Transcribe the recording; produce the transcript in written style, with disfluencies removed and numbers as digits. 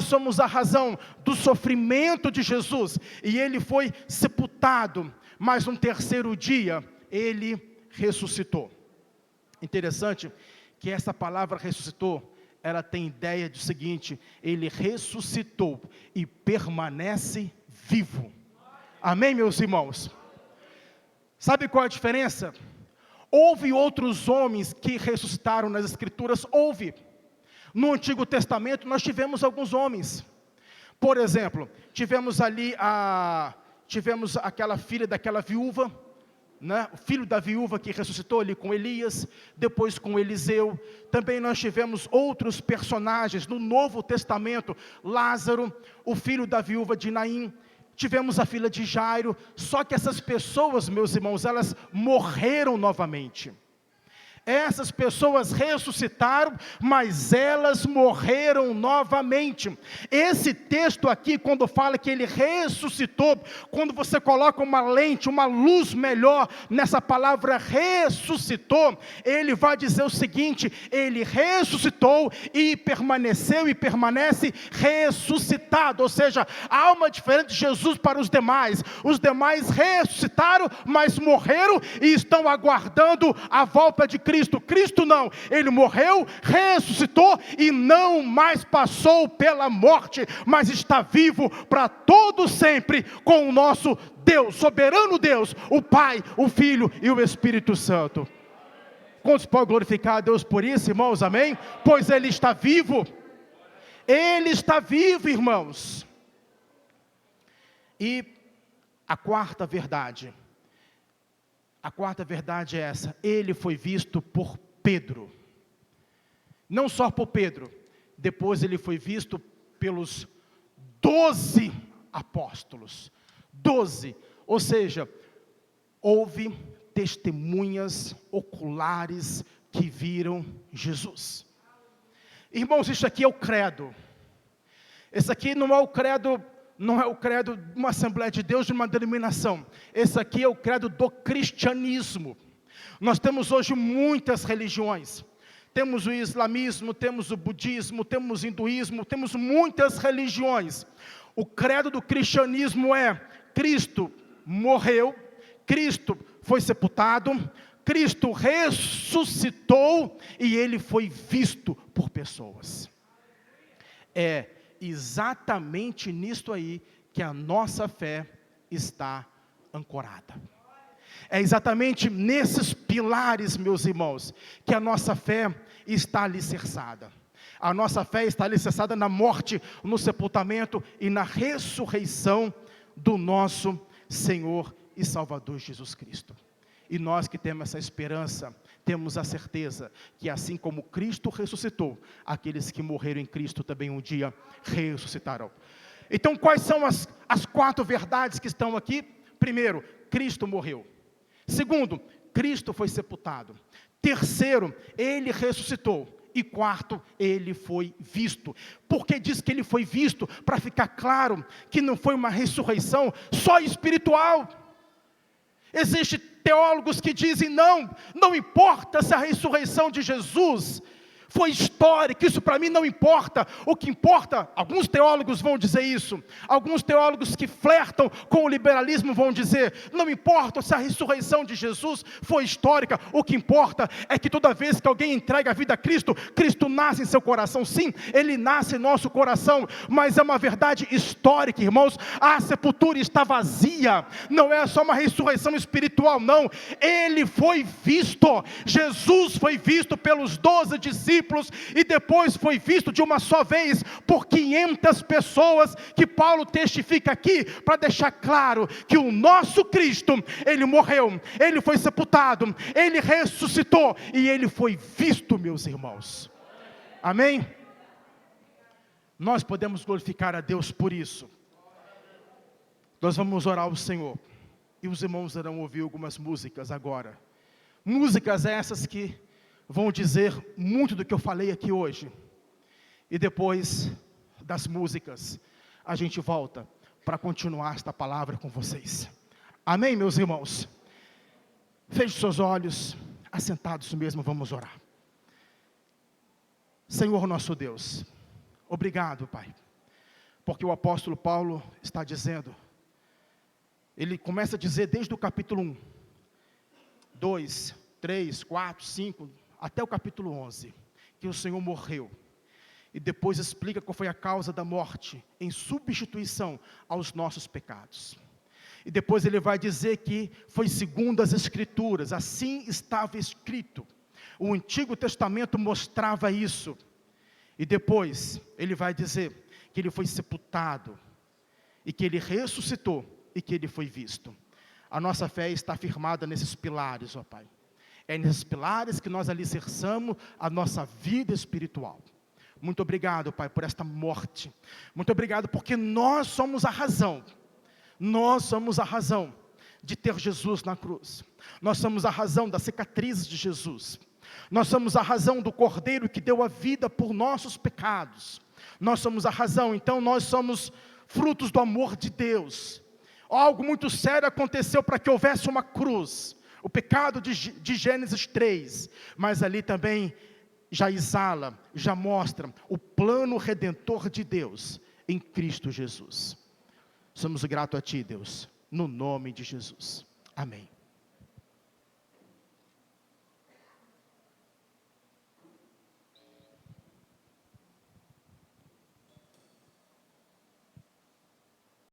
somos a razão do sofrimento de Jesus, e ele foi sepultado, mas no terceiro dia, ele ressuscitou. Interessante que essa palavra ressuscitou, ela tem ideia do seguinte: ele ressuscitou e permanece vivo. Amém, meus irmãos? Sabe qual é a diferença? Houve outros homens que ressuscitaram nas Escrituras, houve. No Antigo Testamento nós tivemos alguns homens. Por exemplo, tivemos aquela filha daquela viúva, né? O filho da viúva que ressuscitou ali com Elias, depois com Eliseu. Também nós tivemos outros personagens no Novo Testamento, Lázaro, o filho da viúva de Naim. Tivemos a filha de Jairo. Só que essas pessoas, meus irmãos, elas morreram novamente. Essas pessoas ressuscitaram, mas elas morreram novamente. Esse texto aqui, quando fala que ele ressuscitou, quando você coloca uma lente, uma luz melhor nessa palavra ressuscitou, ele vai dizer o seguinte: ele ressuscitou e permaneceu e permanece ressuscitado. Ou seja, há uma diferença de Jesus para os demais. Os demais ressuscitaram, mas morreram e estão aguardando a volta de Cristo. Cristo não, ele morreu, ressuscitou e não mais passou pela morte, mas está vivo para todo sempre com o nosso Deus, soberano Deus, o Pai, o Filho e o Espírito Santo. Quantos podem glorificar a Deus por isso, irmãos? Amém? Pois ele está vivo. Ele está vivo, irmãos. E a quarta verdade é essa: ele foi visto por Pedro. Não só por Pedro, depois ele foi visto pelos 12 apóstolos. 12, ou seja, houve testemunhas oculares que viram Jesus. Irmãos, isso aqui é o credo. Esse aqui não é o credo de uma Assembleia de Deus, de uma denominação. Esse aqui é o credo do cristianismo. Nós temos hoje muitas religiões. Temos o islamismo, temos o budismo, temos o hinduísmo, temos muitas religiões. O credo do cristianismo é: Cristo morreu, Cristo foi sepultado, Cristo ressuscitou e ele foi visto por pessoas. É exatamente nisto aí que a nossa fé está ancorada. É exatamente nesses pilares, meus irmãos, que a nossa fé está alicerçada. A nossa fé está alicerçada na morte, no sepultamento e na ressurreição do nosso Senhor e Salvador Jesus Cristo. E nós que temos essa esperança, temos a certeza que assim como Cristo ressuscitou, aqueles que morreram em Cristo também um dia ressuscitarão. Então, quais são as 4 verdades que estão aqui? Primeiro, Cristo morreu. Segundo, Cristo foi sepultado. Terceiro, ele ressuscitou. E quarto, ele foi visto. Por que diz que ele foi visto? Para ficar claro que não foi uma ressurreição só espiritual. Existem teólogos que dizem: não importa se a ressurreição de Jesus foi histórica, isso para mim não importa. O que importa, alguns teólogos vão dizer isso, alguns teólogos que flertam com o liberalismo vão dizer: não importa se a ressurreição de Jesus foi histórica, o que importa é que toda vez que alguém entrega a vida a Cristo, Cristo nasce em seu coração. Sim, ele nasce em nosso coração, mas é uma verdade histórica, irmãos. A sepultura está vazia, não é só uma ressurreição espiritual, não. Ele foi visto, Jesus foi visto pelos 12 discípulos, e depois foi visto de uma só vez por 500 pessoas, que Paulo testifica aqui, para deixar claro que o nosso Cristo, ele morreu, ele foi sepultado, ele ressuscitou, e ele foi visto, meus irmãos. Amém? Nós podemos glorificar a Deus por isso. Nós vamos orar ao Senhor, e os irmãos irão ouvir algumas músicas agora. Músicas essas que vão dizer muito do que eu falei aqui hoje. E depois das músicas, a gente volta para continuar esta palavra com vocês. Amém, meus irmãos? Feche seus olhos, assentados mesmo, vamos orar. Senhor nosso Deus, obrigado, Pai, Porque o apóstolo Paulo está dizendo, ele começa a dizer desde o capítulo 1, 2, 3, 4, 5, até o capítulo 11, que o Senhor morreu. E depois explica qual foi a causa da morte, em substituição aos nossos pecados. E depois ele vai dizer que foi segundo as Escrituras, assim estava escrito. O Antigo Testamento mostrava isso. E depois ele vai dizer que ele foi sepultado, e que ele ressuscitou, e que ele foi visto. A nossa fé está firmada nesses pilares, ó Pai. É nesses pilares que nós alicerçamos a nossa vida espiritual. Muito obrigado, Pai, por esta morte. Muito obrigado porque nós somos a razão. Nós somos a razão de ter Jesus na cruz. Nós somos a razão das cicatrizes de Jesus. Nós somos a razão do Cordeiro que deu a vida por nossos pecados. Nós somos a razão, então nós somos frutos do amor de Deus. Algo muito sério aconteceu para que houvesse uma cruz. O pecado de Gênesis 3, mas ali também já exala, já mostra o plano redentor de Deus em Cristo Jesus. Somos gratos a Ti, Deus, no nome de Jesus. Amém.